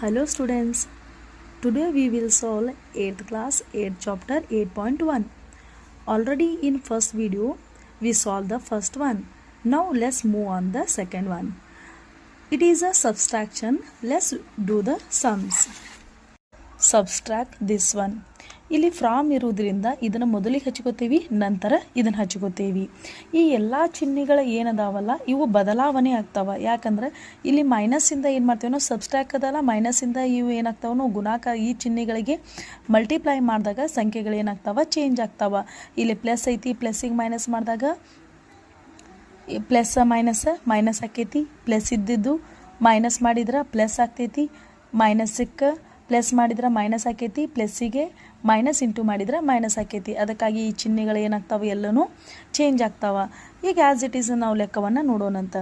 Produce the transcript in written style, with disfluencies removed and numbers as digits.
Hello students, today we will solve 8th class 8th chapter 8.1. Already in first video we solved the first one. Now let's move on the second one. It is a subtraction. Let's do the sums. Subtract this one. ಇಲ್ಲಿ from ಇರುವುದರಿಂದ ಇದನ್ನು ಮೊದಲಿಗೆ ಹಚ್ಕೋತೀವಿ, ನಂತರ ಇದನ್ನು ಹಚ್ಕೋತೀವಿ. ಈ ಎಲ್ಲ ಚಿಹ್ನೆಗಳು ಏನದಾವಲ್ಲ ಇವು ಬದಲಾವಣೆ ಆಗ್ತಾವ. ಯಾಕಂದ್ರೆ ಇಲ್ಲಿ ಮೈನಸ್ಸಿಂದ ಏನು ಮಾಡ್ತೇವೆ ನಾವು ಸಬ್ಸ್ಟ್ರಾಕ್ಟ್ ಅದಲ್ಲ, ಮೈನಸ್ಸಿಂದ ಇವು ಏನಾಗ್ತಾವ ನಾವು ಗುಣಾಕಾರ ಈ ಚಿಹ್ನೆಗಳಿಗೆ ಮಲ್ಟಿಪ್ಲೈ ಮಾಡಿದಾಗ ಸಂಖ್ಯೆಗಳು ಏನಾಗ್ತಾವ ಚೇಂಜ್ ಆಗ್ತಾವ. ಇಲ್ಲಿ ಪ್ಲಸ್ ಐತಿ, ಪ್ಲಸ್ಸಿಗೆ ಮೈನಸ್ ಮಾಡಿದಾಗ ಪ್ಲಸ್ ಮೈನಸ್ ಆಕೈತಿ, ಪ್ಲಸ್ ಇದ್ದಿದ್ದು ಮೈನಸ್ ಮಾಡಿದ್ರೆ ಪ್ಲಸ್ ಆಗ್ತೈತಿ, ಮೈನಸ್ಸಿಗೆ ಪ್ಲಸ್ ಮಾಡಿದ್ರೆ ಮೈನಸ್ ಆಕೈತಿ, ಪ್ಲಸ್ಸಿಗೆ ಮೈನಸ್ ಇಂಟು ಮಾಡಿದ್ರೆ ಮೈನಸ್ ಆಕೈತಿ. ಅದಕ್ಕಾಗಿ ಈ ಚಿಹ್ನೆಗಳು ಏನಾಗ್ತಾವೆ ಎಲ್ಲನೂ ಚೇಂಜ್ ಆಗ್ತಾವ. ಈಗ ಆ್ಯಸ್ ಇಟ್ ಈಸ್ ನಾವು ಲೆಕ್ಕವನ್ನು ನೋಡೋಣಂತ.